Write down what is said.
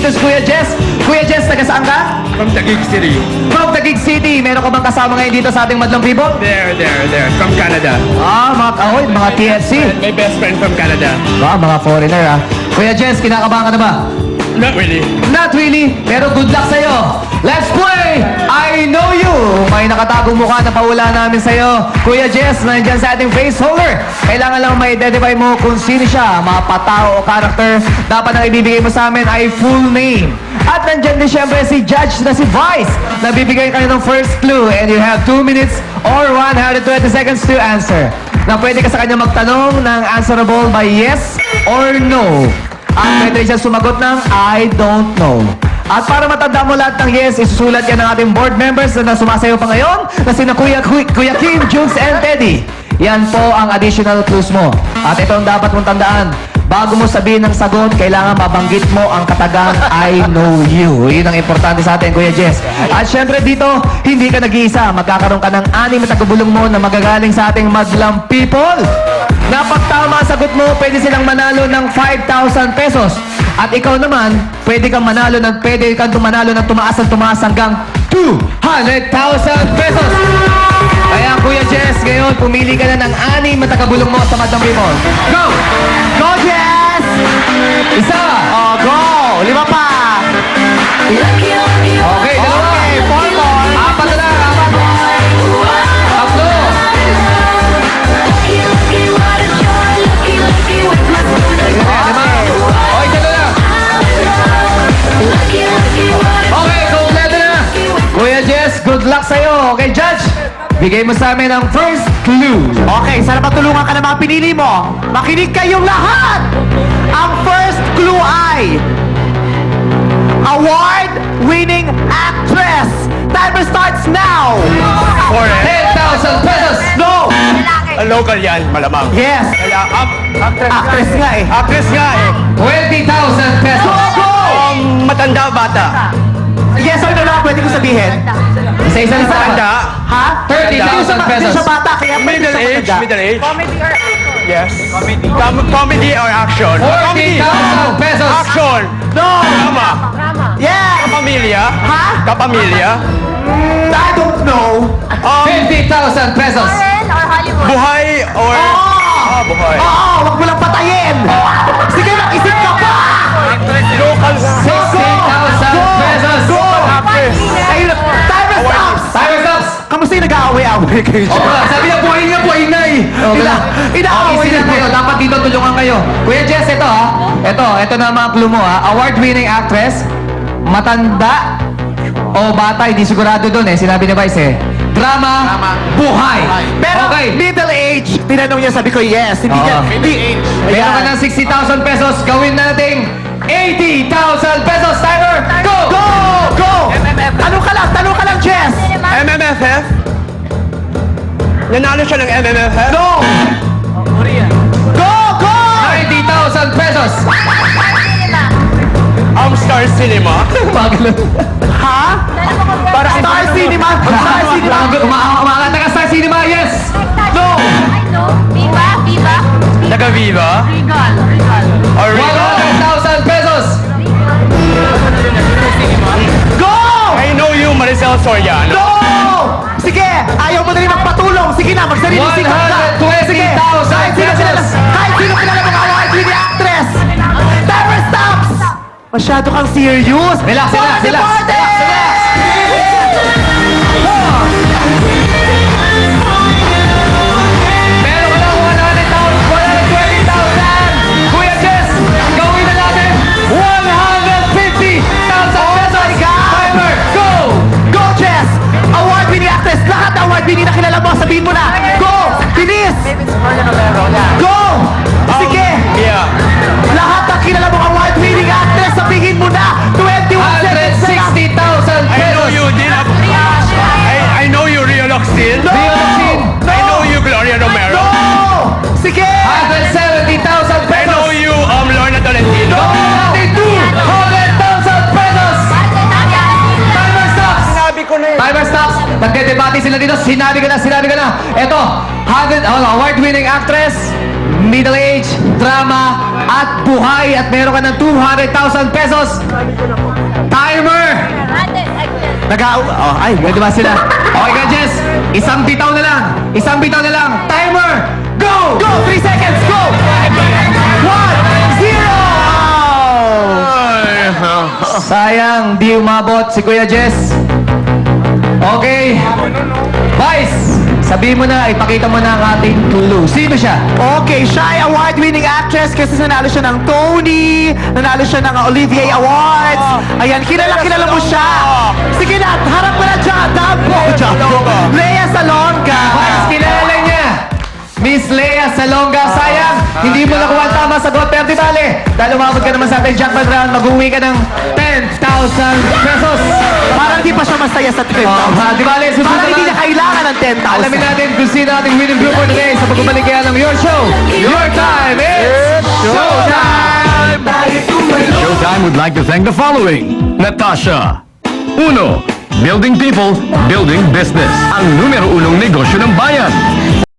dito si Kuya Jess. Kuya Jess, taga saan ka? From Taguig City. From Taguig City. Meron ka bang kasama ngayon dito sa ating Madlang People? There. From Canada. Mga TFC. My best friend from Canada. Mga foreigner Kuya Jess, kinakabahan ka na ba? Not really. Not really, pero good luck sa'yo. Let's play I Know You. May nakatagong mukha na paula namin sa'yo. Kuya Jess, nandiyan sa ating face holder. Kailangan lang ma-identify mo kung sino siya, mapatao o character. Dapat ang ibibigay mo sa amin ay full name. At nandiyan din siyempre si Judge na si Vice. Nabibigay kayo ng first clue and you have 2 minutes or 120 seconds to answer. Na pwede ka sa kanya magtanong ng answerable by yes or no. At pwede rin siya sumagot ng I don't know. At para matanda mo lahat ng yes, isusulat yan ng ating board members na sumasayo pa ngayon na sina Kuya Kim, Jules, and Teddy. Yan po ang additional clues mo. At ito ang dapat mong tandaan. Bago mo sabihin ng sagot, kailangan mabanggit mo ang katagang I know you. Yun ang importante sa atin, Kuya Jess. At syempre dito, hindi ka nag-iisa. Magkakaroon ka ng 6 na tagabulong mo na magagaling sa ating Madlang People. Na pag tama ang sagot mo, pwede silang manalo ng 5,000 pesos. At ikaw naman, pwede kang manalo ng tumaas hanggang 200,000 pesos. Kaya Kuya Jess, ngayon, pumili ka na ng 6 na tagabulong mo sa Madlang People. Go! Go, Jess! Isa! Go! 5 pa! Okay, dalawa! Okay, 4 more! 4 na lang! 5! O, isa na lang! Okay, kompleto na! Kuya Jess, good luck sa'yo! Okay, Judge! Bigay mo sa amin ang first clue. Okay, sana matulungan ka na mga pinili mo. Makinig kayong lahat! Ang first clue ay award-winning actress. Timer starts now! 10,000 pesos! No! Local yan, malamang. Yes! Actress nga eh. Actress nga eh. 20,000 pesos! Go! Matanda bata. Yes or no lang, pwede ko sabihin. Isa-isa na sa Matanda. Ha? 30,000 pesos. Hindi siya bata, kaya pwede Middle siya age. matanda. Middle age. Comedy or action? Yes. Comedy or action? 40,000 pesos! Action. No! Drama. Yes! Kapamilya. Ha? Kapamilya. I don't know. 50,000 pesos! Buhay or... buhay. Oo, wag mo lang patayin! Sige, mag-isip ka pa! Local. 60,000 pesos! Actress. Ayun, timer stops! Timer stops! Kamusta yung nag-aaway-aaway kayo Oo dyan? nga, sabi niya, buhay na eh! Inaaway Easy na lang kayo, dapat dito tulungan kayo. Kuya Jess, ito ha. Ito na ang mga clue mo ha. Award-winning actress, matanda, o bata, hindi sigurado doon eh. Sinabi ni Vice eh. Drama, buhay. Pero Okay. middle age, tinanong niya, sabi ko yes. Hindi Oo. niya, Meron ka ng 60,000 pesos, gawin natin 80,000 pesos. Timer, go! Go! Go! Tanong ka lang, Jess! MMFF? Nanalo siya ng MMFF? Go! Go! Go! 90,000 pesos. Star Cinema? Magalan. Ha? Para Star Cinema! Star Cinema! Umakata ka Star Cinema, yes! No! Taga-Viva? Or Regal? 100,000 pesos. Go! I know you, Maricel Soriano. Go! Sige! Ayaw mo na rin magpatulong! Sige na, magsarili-sikap ka! 120,000 Sige! pesos. Kahit sino kilala mong award-winning actress! Timer stops! Masyado kang serious! Relax, relax, Party, relax. party! Meron ka lang 120,000. Kuya Jess, gawin na natin 150,000 pesos. Oh my God! Timer, go! Go, Jess! Award-winning actress! Lahat na award-winning na kilala mo, sabihin mo na! Go! Bilis! Go! Sige! Yeah. Lahat na kilala mong award-winning actress, sabihin mo na! 21 seconds na lang! 160,000 I know pesos. you, Dina. I know you, Rio Loxil. No! Rio Loxin. I know you, Gloria Romero. No! Sige! 170,000 I know pesos. you, Lorna Tolentino. Natin 200,000 pesos. Timer stops. Sabi ko na Timer stops. Nagdedebate sila dito. Sinabi ka na. Ito, award-winning actress, middle age, drama, at buhay. At meron ka ng 200,000 pesos. Timer! Ay, Pwede ba sila? Okay ka, Jess. Isang bitaw na lang. Isang bitaw na lang. Timer! Go! go! 3 seconds, go! 1, 0! Sayang, di umabot si Kuya Jess. Okay. Vice, sabihin mo na, ipakita mo na ang ating clue. Sino siya? Okay, siya ay award-winning actress kasi nanalo siya ng Tony, nanalo siya ng Olivier Awards. Ayan, kilala mo siya. Sige na, harap mo na dyan. Lea Salonga. Vice, kilala niya. Miss Lea Salonga. Sayang, hindi mo nakuha ang tama sagot. Pero di bale, dahil umabot ka naman sa ating jackpot round, mag-uwi ka ng 10,000 pesos. Parang di pa siya masaya sa 10,000. Di bale, susunod Parang hindi naman. niya kailangan ng 10,000. Alamin natin kung sino ating winning group for today sa pagbabalik kaya ng Your Show. Your time is Showtime! Showtime would like to thank the following. Natasha. 1. Building people, building business. Ang numero unong negosyo ng bayan.